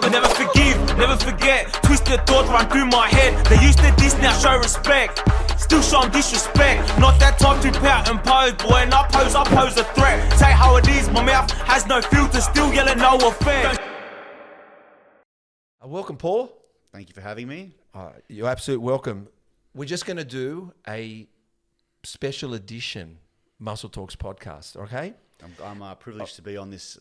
but never forgive, never forget. Twisted thoughts run through my head. They used to diss, now show respect. Still show 'em disrespect. Not that type to pout and pose, boy. And I pose a threat. Say how it is, my mouth has no filter. Still yelling no effect. Welcome, Paul. Thank you for having me. You're absolutely welcome. We're just going to do a special edition Muscle Talks podcast, okay? I'm privileged to be on this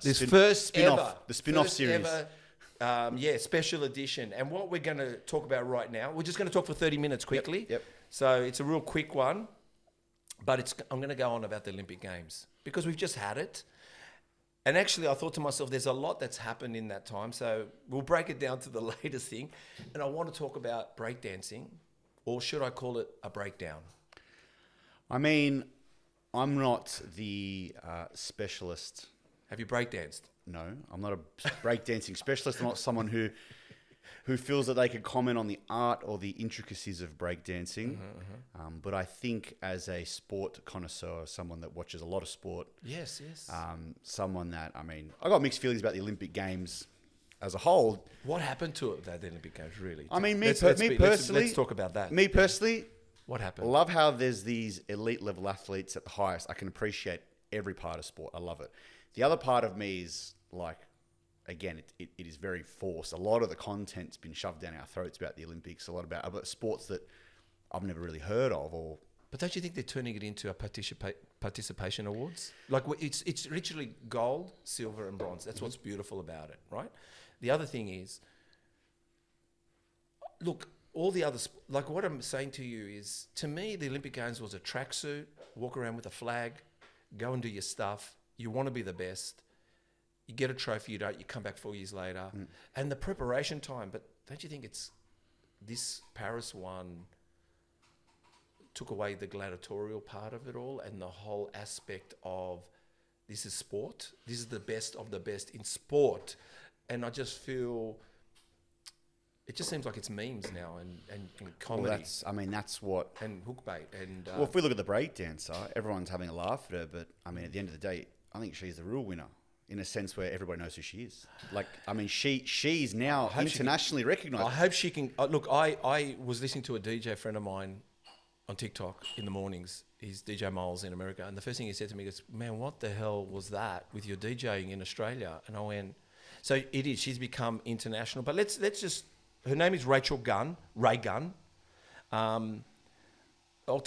spin-off series. Special edition. And what we're going to talk about right now, we're just going to talk for 30 minutes quickly. Yep. So it's a real quick one, but I'm going to go on about the Olympic Games because we've just had it. And actually, I thought to myself, there's a lot that's happened in that time. So we'll break it down to the latest thing. And I want to talk about breakdancing, or should I call it a breakdown? I mean, I'm not the specialist. Have you breakdanced? No, I'm not a breakdancing specialist. I'm not someone who feels that they can comment on the art or the intricacies of breakdancing. But I think as a sport connoisseur, someone that watches a lot of sport, yes, someone that, I mean, I got mixed feelings about the Olympic Games as a whole. What happened to it, the Olympic Games, really? I mean, let's talk about that. Me personally, what happened? Love how there's these elite level athletes at the highest. I can appreciate every part of sport. I love it. The other part of me is like, again, it is very forced. A lot of the content's been shoved down our throats about the Olympics, a lot about sports that I've never really heard of. But don't you think they're turning it into a participation awards? Like it's literally gold, silver, and bronze. That's what's beautiful about it, right? The other thing is, look, all the others, like what I'm saying to you is, to me, the Olympic Games was a tracksuit, walk around with a flag, go and do your stuff. You want to be the best. You get a trophy, you don't, you come back 4 years later. And the preparation time, but don't you think it's this Paris one took away the gladiatorial part of it all and the whole aspect of this is sport. This is the best of the best in sport. And I just feel it just seems like it's memes now and comedy. Well, that's what... And hookbait. And well, if we look at the breakdancer, everyone's having a laugh at her, but I mean, at the end of the day, I think she's the real winner. In a sense where everybody knows who she is. Like, I mean, she's now internationally recognised. I hope she can... look, I was listening to a DJ friend of mine on TikTok in the mornings. He's DJ Miles in America. And the first thing he said to me is, man, what the hell was that with your DJing in Australia? And I went... So it is. She's become international. But let's just... Her name is Rachel Gunn. Ray Gunn. Tell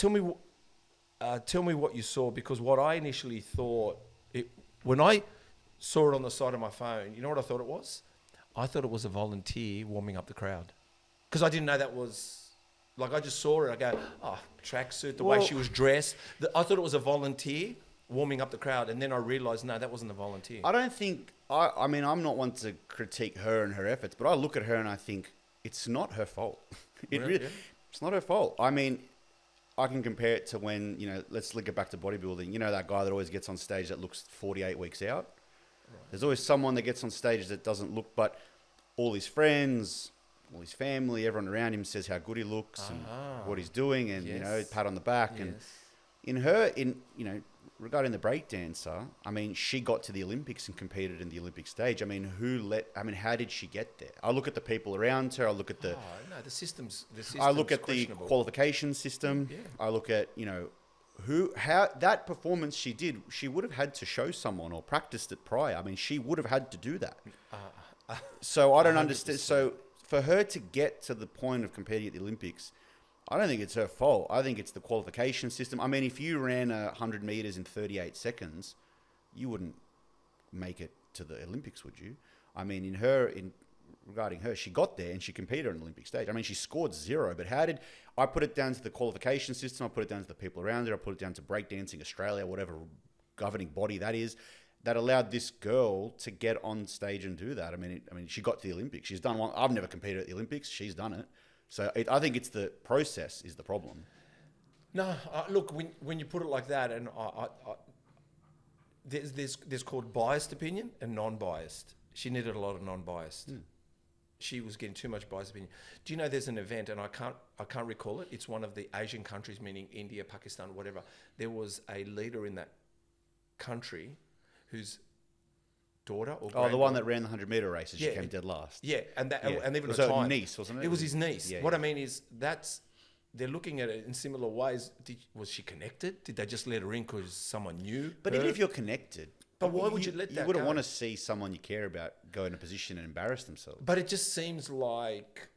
me what you saw, because what I initially thought... When I saw it on the side of my phone, you know what I thought it was? I thought it was a volunteer warming up the crowd. Because I didn't know that was... Like, I just saw it. I go, oh, tracksuit, the way she was dressed. I thought it was a volunteer warming up the crowd. And then I realised, no, that wasn't a volunteer. I don't think... I mean, I'm not one to critique her and her efforts, but I look at her and I think it's not her fault. It's not her fault. I mean, I can compare it to when, let's link it back to bodybuilding. You know that guy that always gets on stage that looks 48 weeks out? Right. There's always someone that gets on stage that doesn't look, but all his friends, all his family, everyone around him says how good he looks and what he's doing, and pat on the back. Yes. And regarding the breakdancer, I mean, she got to the Olympics and competed in the Olympic stage. I mean, how did she get there? I look at the people around her. I look at the system's I look at the qualification system. Yeah. I look at how that performance she did. She would have had to show someone or practiced it prior. I mean, she would have had to do that. So I don't 100%. Understand. So for her to get to the point of competing at the Olympics, I don't think it's her fault. I think it's the qualification system. I mean, if you ran 100 meters in 38 seconds, you wouldn't make it to the Olympics, would you? I mean, regarding her, she got there and she competed on the Olympic stage. I mean, she scored 0, but how did I put it down to the qualification system? I put it down to the people around her. I put it down to Breakdancing Australia, whatever governing body that is, that allowed this girl to get on stage and do that. I mean, she got to the Olympics. She's done one. I've never competed at the Olympics. She's done it. So I think it's the process is the problem. No, look, when you put it like that, and there's called biased opinion and non-biased. She needed a lot of non-biased. She was getting too much biased opinion. Do you know there's an event, and I can't recall it. It's one of the Asian countries, meaning India, Pakistan, whatever. There was a leader in that country whose daughter or Oh, the one that granddaughter. ran the 100-meter race and she Yeah. came dead last. Yeah, and that, Yeah. and even Was a her time. niece, wasn't it? It was his niece. Yeah, What yeah. I mean is they're looking at it in similar ways. Was she connected? Did they just let her in because someone knew? But her? even if you're connected, But why would you let that You wouldn't go? want to see someone you care about go in a position and embarrass themselves. But it just seems like,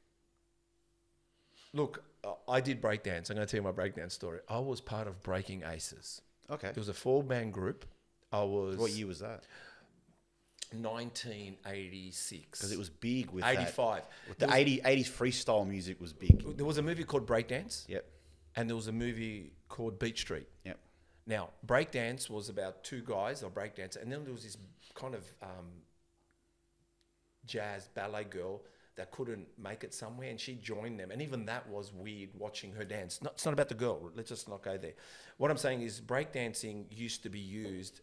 look, I did breakdance. I'm going to tell you my breakdance story. I was part of Breaking Aces. Okay. It was a 4-man group. I was What year was that? 1986. Because it was big with 85. With the 80s freestyle music was big. There was a movie called Breakdance. Yep. And there was a movie called Beach Street. Yep. Now, breakdance was about 2 guys, or breakdance, and then there was this kind of jazz ballet girl that couldn't make it somewhere, and she joined them. And even that was weird, watching her dance. It's not about the girl. Let's just not go there. What I'm saying is breakdancing used to be used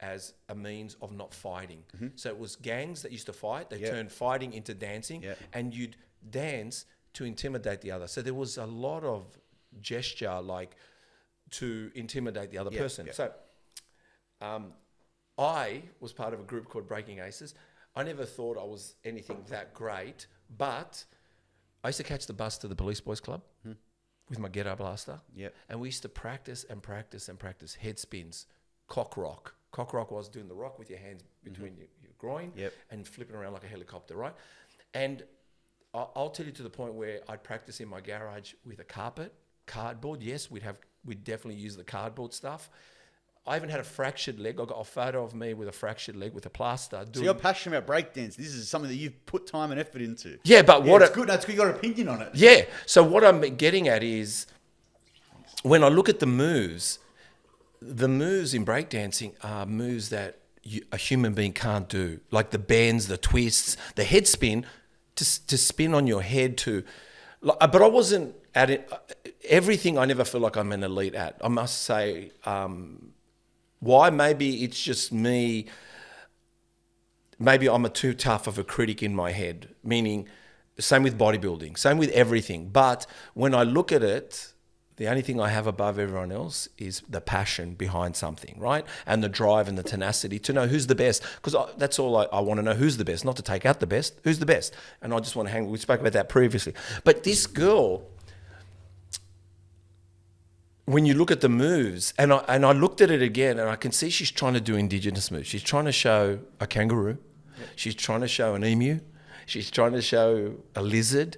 as a means of not fighting. So it was gangs that used to fight. They Yep. turned fighting into dancing, Yep. and you'd dance to intimidate the other. So there was a lot of gesture, like, to intimidate the other Yeah, person. yeah. So I was part of a group called Breaking Aces. I never thought I was anything that great, but I used to catch the bus to the Police Boys Club with my ghetto blaster. Yep. And we used to practice and practice and practice head spins, cock rock. Cock rock was doing the rock with your hands between your groin Yep. and flipping around like a helicopter, right? And I'll tell you to the point where I'd practice in my garage with a cardboard. Yes, we'd definitely use the cardboard stuff. I even had a fractured leg. I got a photo of me with a fractured leg with a plaster. So you're passionate about breakdance. This is something that you've put time and effort into. Yeah, but what? It's good. That's good. You got an opinion on it. Yeah. So what I'm getting at is, when I look at the moves in breakdancing are moves that a human being can't do, like the bends, the twists, the head spin, to spin on your head. But I wasn't at it. Everything I never feel like I'm an elite at. I must say. Why? Maybe it's just me. Maybe I'm too tough of a critic in my head, meaning same with bodybuilding, same with everything. But when I look at it, the only thing I have above everyone else is the passion behind something, right? And the drive and the tenacity to know who's the best. Because that's all I want to know, who's the best, not to take out the best, who's the best. And I just want to hang, we spoke about that previously. But this girl, when you look at the moves, and I looked at it again, and I can see she's trying to do indigenous moves. She's trying to show a kangaroo. Yep. She's trying to show an emu. She's trying to show a lizard.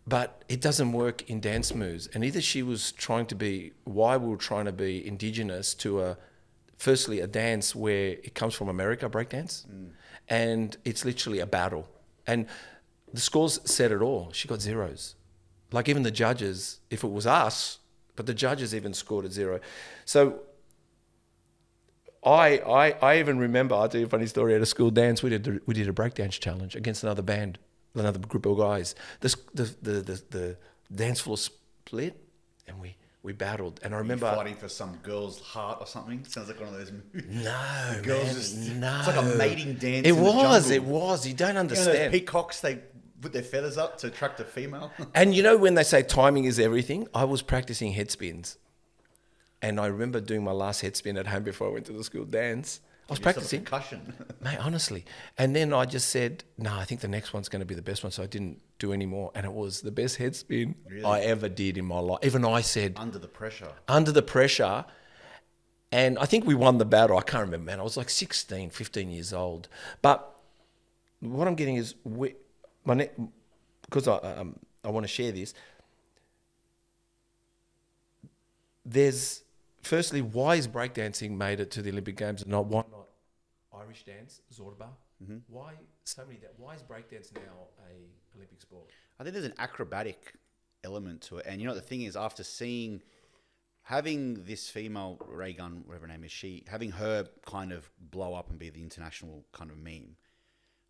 But it doesn't work in dance moves. And either she was trying to be, why we were trying to be indigenous to firstly, a dance where it comes from America, breakdance, and it's literally a battle. And the scores said it all. She got zeros. Like even the judges, if it was us, but the judges even scored at 0. So I even remember, I'll tell you a funny story, at a school dance, we did a breakdance challenge against another band, another group of guys. The dance floor split and we battled. And I remember fighting for some girl's heart or something. Sounds like one of those movies. No, the girls man, just, no. It's like a mating dance. It in the was. jungle. You don't You know understand. those peacocks, they put their feathers up to attract a female. And you know when they say timing is everything, I was practicing head spins. And I remember doing my last head spin at home before I went to the school dance. I was practicing. Concussion. Mate, honestly. And then I just said, no, I think the next one's going to be the best one. So I didn't do any more. And it was the best head spin I ever did in my life. Even I said. Under the pressure. And I think we won the battle. I can't remember, man. I was like 16, 15 years old. But what I'm getting is, because I want to share this, there's, firstly, why is breakdancing made it to the Olympic Games and why not Irish dance, Zorba? Mm-hmm. Why is breakdance now a Olympic sport? I think there's an acrobatic element to it. And you know what the thing is, after having this female ray gun, whatever her name is, having her kind of blow up and be the international kind of meme.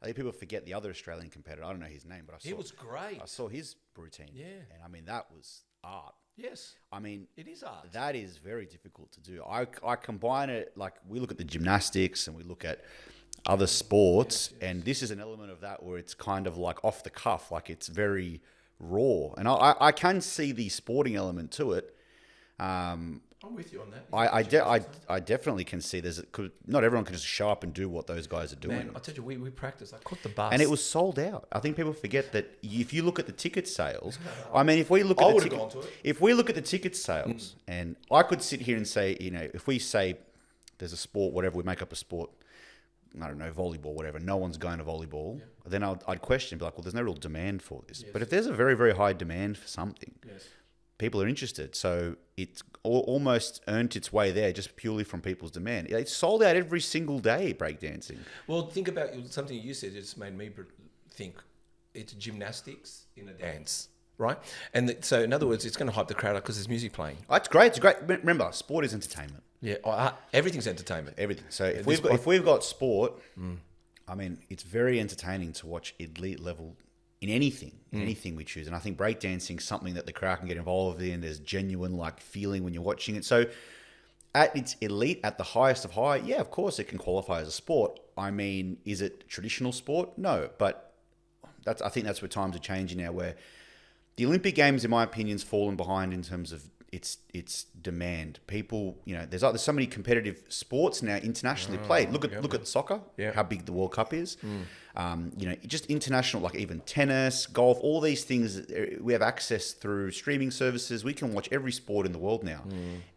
I think people forget the other Australian competitor. I don't know his name, but he was great. I saw his routine. Yeah. And I mean, that was art. Yes. I mean, it is art. That is very difficult to do. I combine it, like we look at the gymnastics and we look at other sports, and this is an element of that where it's kind of like off the cuff, like it's very raw. And I can see the sporting element to it. I'm with you on that. I definitely can see not everyone can just show up and do what those guys are doing. Man, I tell you, we practiced. I caught the bus. And it was sold out. I think people forget that if you look at the ticket sales, I mean, if we look at the ticket sales, and I could sit here and say, if we say there's a sport, whatever, we make up a sport, I don't know, volleyball, whatever, no one's going to volleyball, then I'd question, be like, well, there's no real demand for this. Yes. But if there's a very, very high demand for something, people are interested. So it's almost earned its way there just purely from people's demand. It's sold out every single day, breakdancing. Well, think about something you said. It's made me think it's gymnastics in a dance, right? And so, in other words, it's going to hype the crowd up because there's music playing. Oh, it's great. It's great. Remember, sport is entertainment. Yeah, everything's entertainment. Everything. So if we've got sport, I mean, it's very entertaining to watch elite level in anything we choose. And I think breakdancing is something that the crowd can get involved in. There's genuine feeling when you're watching it. So at its elite, at the highest of high, yeah, of course it can qualify as a sport. I mean, is it traditional sport? No, but I think that's where times are changing now, where the Olympic Games, in my opinion, has fallen behind in terms of its demand. People, there's so many competitive sports now internationally played. Look at soccer, how big the World Cup is. Just international, like even tennis, golf, all these things. We have access through streaming services. We can watch every sport in the world now.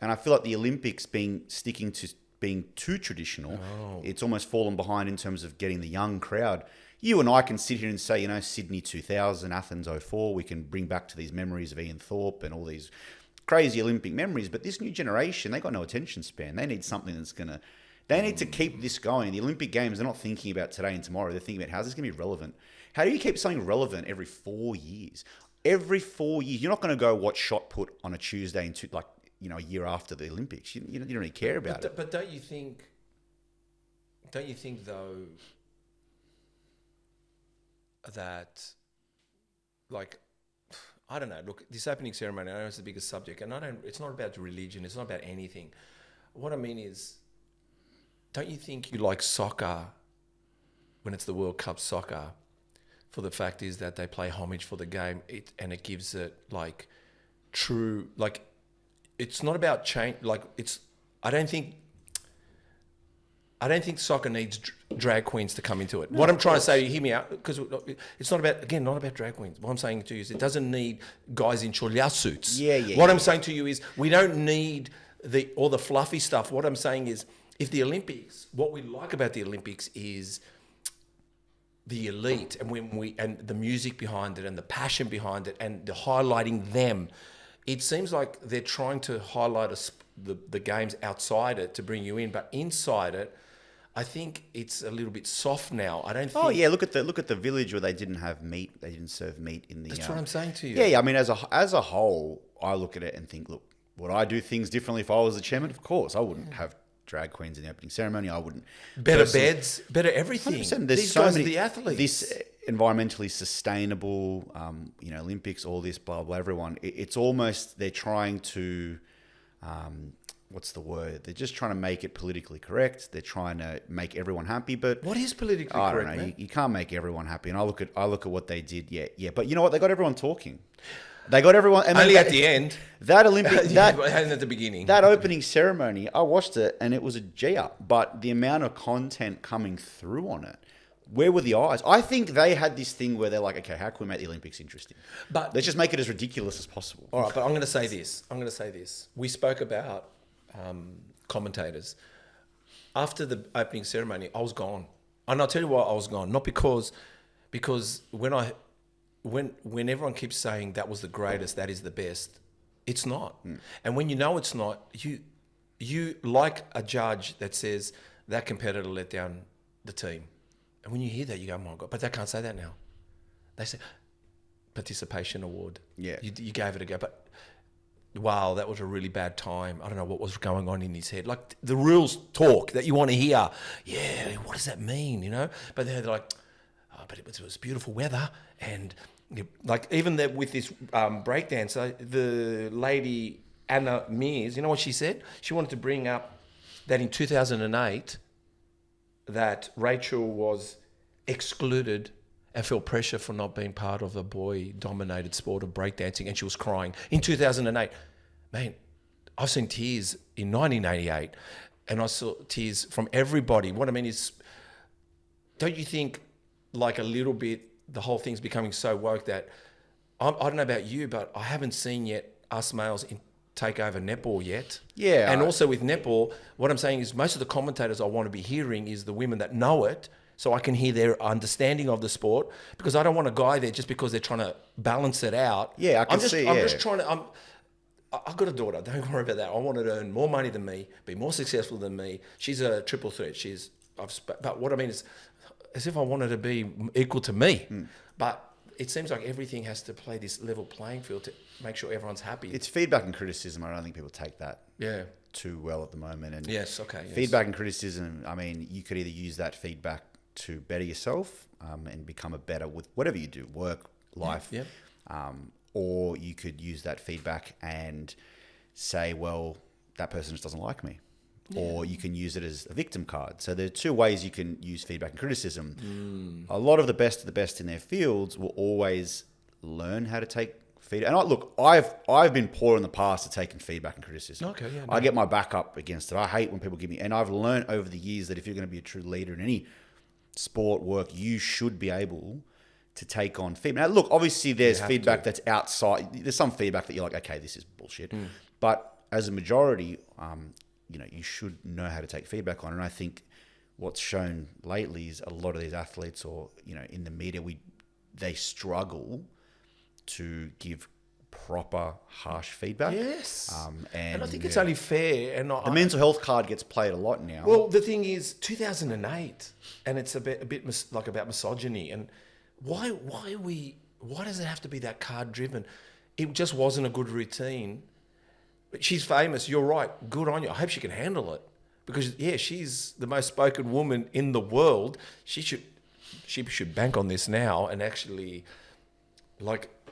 And I feel like the Olympics sticking to being too traditional, it's almost fallen behind in terms of getting the young crowd. You and I can sit here and say, Sydney 2000, Athens 04, we can bring back to these memories of Ian Thorpe and all these crazy Olympic memories. But this new generation, they got no attention span. They need something they need to keep this going. The Olympic Games, they're not thinking about today and tomorrow. They're thinking about how's this going to be relevant. How do you keep something relevant every 4 years? Every 4 years. You're not going to go watch shot put on a Tuesday a year after the Olympics. You don't really care about it. But don't you think though, that, I don't know, look, this opening ceremony, I know it's the biggest subject, and it's not about religion, it's not about anything. What I mean is, don't you think you like soccer when it's the World Cup soccer, for the fact is that they play homage for the game, and it gives it true, it's not about change, I don't think soccer needs drag queens to come into it. What I'm trying to say, hear me out, because it's not about drag queens. What I'm saying to you is it doesn't need guys in cholia suits. What I'm saying to you is we don't need all the fluffy stuff. What I'm saying is, if the Olympics, what we like about the Olympics is the elite, and the music behind it, and the passion behind it, and the highlighting them. It seems like they're trying to highlight the games outside it to bring you in, but inside it, I think it's a little bit soft now. I don't think. Oh yeah, look at the village where they didn't have meat. They didn't serve meat in the. That's what I'm saying to you. Yeah. I mean, as a whole, I look at it and think, look, would I do things differently if I was the chairman? Of course, I wouldn't have drag queens in the opening ceremony. I wouldn't. Better beds, better everything. These guys are the athletes. This environmentally sustainable, Olympics, all this, blah blah. Everyone, it's almost they're trying to. What's the word? They're just trying to make it politically correct. They're trying to make everyone happy. But what is politically correct? I don't know. You can't make everyone happy. And I look at what they did. Yeah. But you know what? They got everyone talking. They got everyone. And only at the end. That Olympic. That at the beginning. That opening ceremony, I watched it and it was a G-up. But the amount of content coming through on it. Where were the eyes? I think they had this thing where they're like, okay, how can we make the Olympics interesting? But let's just make it as ridiculous as possible. All right, but I'm going to say this. We spoke about commentators. After the opening ceremony, I was gone. And I'll tell you why I was gone. Not because when everyone keeps saying that was the greatest, that is the best, it's not. And when you know it's not, you like a judge that says that competitor let down the team. And when you hear that, you go, oh my God, but they can't say that now. They say participation award. Yeah. You gave it a go, but wow, that was a really bad time. I don't know what was going on in his head. Like the rules talk that you want to hear. Yeah, what does that mean, But they're like, oh, but it was beautiful weather. And even with this breakdancer, the lady Anna Mears, you know what she said? She wanted to bring up that in 2008, that Rachel was excluded and felt pressure for not being part of a boy-dominated sport of breakdancing, and she was crying. In 2008, man, I've seen tears in 1988, and I saw tears from everybody. What I mean is, don't you think, like a little bit, the whole thing's becoming so woke that I don't know about you, but I haven't seen yet us males take over netball yet. Yeah. And also with netball, what I'm saying is most of the commentators I want to be hearing is the women that know it, so I can hear their understanding of the sport, because I don't want a guy there just because they're trying to balance it out. Yeah, I can I'm just, see. I'm yeah. just trying to. I've got a daughter. Don't worry about that. I want her to earn more money than me, be more successful than me. She's a triple threat. But what I mean is, as if I want her to be equal to me. But it seems like everything has to play this level playing field to make sure everyone's happy. It's feedback and criticism. I don't think people take that Yeah. too well at the moment. And Yes. Okay. Yes. feedback and criticism, I mean, you could either use that feedback to better yourself and become a better with whatever you do, work, life, Yeah. or you could use that feedback and say, well, that person just doesn't like me. Or you can use it as a victim card. So there are two ways you can use feedback and criticism. A lot of the best in their fields will always learn how to take feedback. And I've been poor in the past at taking feedback and criticism. Okay, yeah, no. I get my back up against it. I hate when people give me, and I've learned over the years that if you're going to be a true leader in any sport, work, you should be able to take on feedback. Now, look, obviously there's feedback that's outside. There's some feedback that you're like, okay, this is bullshit. But as a majority, you should know how to take feedback on. And I think what's shown lately is a lot of these athletes, or in the media, they struggle to give proper harsh feedback. Yes. And I think it's only fair. And the mental health card gets played a lot now. Well, the thing is, 2008, and it's a bit like about misogyny. And why does it have to be that card driven? It just wasn't a good routine. But she's famous. You're right. Good on you. I hope she can handle it, because she's the most spoken woman in the world. She should bank on this now and actually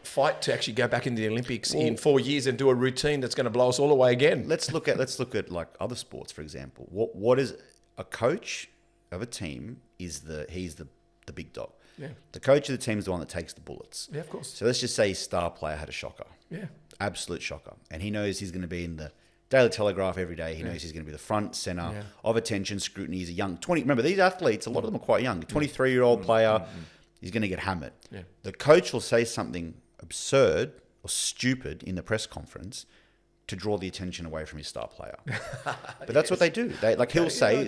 fight to actually go back into the Olympics in 4 years and do a routine that's going to blow us all away again. Let's look at like other sports, for example. What is a coach of a team? He's the big dog. Yeah. The coach of the team is the one that takes the bullets. Yeah, of course. So let's just say his star player had a shocker. Yeah. Absolute shocker. And he knows he's going to be in the Daily Telegraph every day. He knows he's going to be the front center of attention, scrutiny. He's a young 20. Remember, these athletes, a lot of them are quite young. A 23-year-old player, he's going to get hammered. Yeah. The coach will say something absurd or stupid in the press conference to draw the attention away from his star player. But that's what they do. He'll say,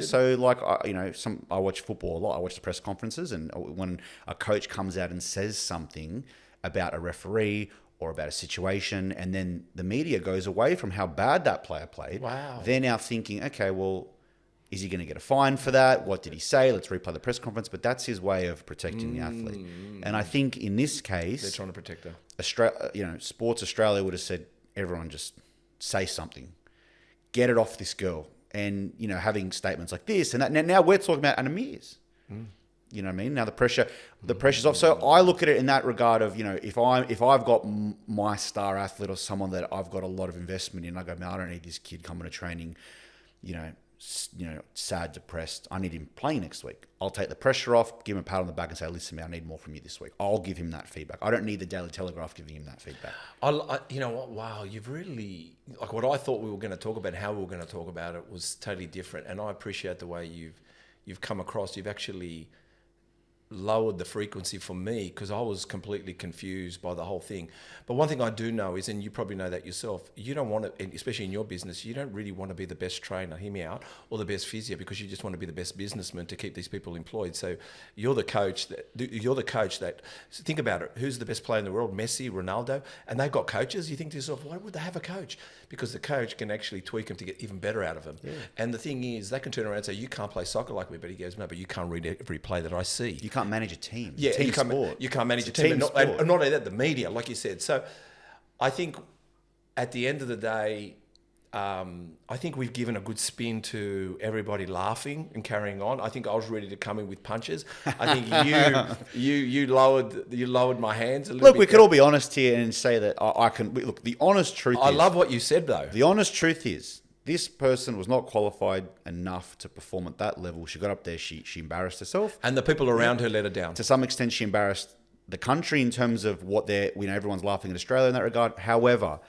I watch football a lot. I watch the press conferences, and when a coach comes out and says something about a referee or about a situation, and then the media goes away from how bad that player played. Wow. They're now thinking, okay, well, is he going to get a fine for that? What did he say? Let's replay the press conference. But that's his way of protecting the athlete. And I think in this case, they're trying to protect her. Sports Australia would have said, everyone just say something, get it off this girl. And, having statements like this and that. Now we're talking about Anna Mears. You know what I mean? Now the pressure's off. So I look at it in that regard of, if I've got my star athlete or someone that I've got a lot of investment in, I go, man, I don't need this kid coming to training, sad, depressed. I need him playing next week. I'll take the pressure off, give him a pat on the back and say, listen, man, I need more from you this week. I'll give him that feedback. I don't need the Daily Telegraph giving him that feedback. You know what? Wow, you've really, what I thought we were going to talk about, how we were going to talk about it was totally different. And I appreciate the way you've come across. You've actually lowered the frequency for me, because I was completely confused by the whole thing. But one thing I do know is, and you probably know that yourself, you don't want to, especially in your business, you don't really want to be the best trainer, hear me out, or the best physio, because you just want to be the best businessman to keep these people employed. So you're the coach that think about it, who's the best player in the world? Messi, Ronaldo, and they've got coaches. You think to yourself, why would they have a coach? Because the coach can actually tweak them to get even better out of them. Yeah. And the thing is, they can turn around and say, you can't play soccer like me, but he goes, no, but you can't read every play that I see. You can't manage a team. Yeah, team you can't manage a team. And not only that, the media, like you said. So I think at the end of the day, I think we've given a good spin to everybody laughing and carrying on. I think I was ready to come in with punches. I think you lowered my hands a little bit. Look, we could all be honest here and say that I can. Look, the honest truth is... I love what you said, though. The honest truth is, this person was not qualified enough to perform at that level. She got up there, she embarrassed herself. And the people around her let her down. To some extent, she embarrassed the country in terms of what everyone's laughing at Australia in that regard. However,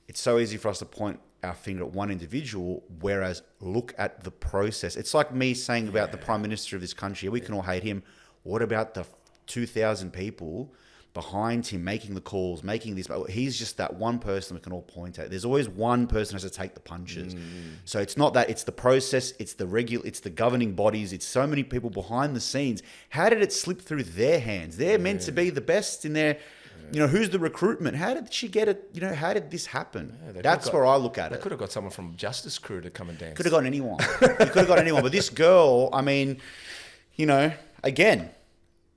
it's so easy for us to point our finger at one individual, whereas look at the process. It's like me saying about the Prime Minister of this country, we can all hate him. What about the 2,000 people behind him making the calls, making this? He's just that one person we can all point at. There's always one person who has to take the punches. So it's not that, it's the process, it's the governing bodies, it's so many people behind the scenes. How did it slip through their hands? They're meant to be the best in their, who's the recruitment? How did she get it? How did this happen? That's where I look at it. They could have got someone from Justice Crew to come and dance. Could have got anyone. You could have got anyone. But this girl, I mean, again,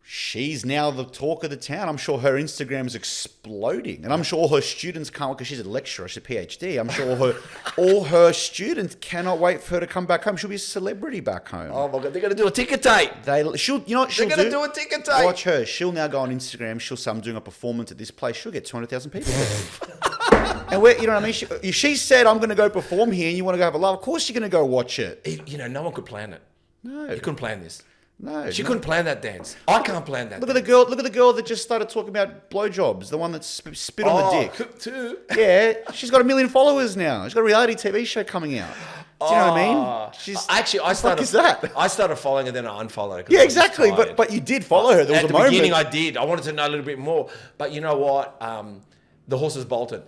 she's now the talk of the town. I'm sure her Instagram is exploding. And I'm sure all her students can't, because she's a lecturer, she's a PhD. I'm sure all her students cannot wait for her to come back home. She'll be a celebrity back home. Oh my God, they're going to do a ticker tape. They're going to do a ticker tape. Watch her. She'll now go on Instagram. She'll say, I'm doing a performance at this place. She'll get 200,000 people there. And you know what I mean? If she said, I'm going to go perform here and you want to go have a laugh, of course you're going to go watch it. No one could plan it. No. You couldn't plan this. No, she couldn't plan that dance. I can't plan that. Look at the girl that just started talking about blowjobs. The one that spit on the dick. Too. Yeah, she's got 1 million followers now. She's got a reality TV show coming out. Do you know what I mean? I started following her, then I unfollowed her. Yeah, exactly. But you did follow her. There was at a the moment. beginning, I did. I wanted to know a little bit more. But you know what? The horse has bolted.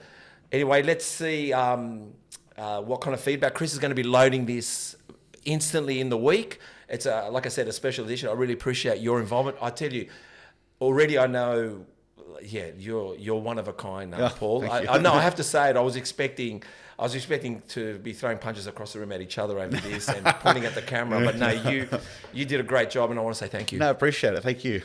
Anyway, let's see what kind of feedback. Chris is going to be loading this instantly in the week. It's like I said, a special edition. I really appreciate your involvement. I tell you, already I know, you're one of a kind, Paul. I know. I have to say it. I was expecting to be throwing punches across the room at each other over this and pointing at the camera. But no, you did a great job, and I want to say thank you. No, I appreciate it. Thank you.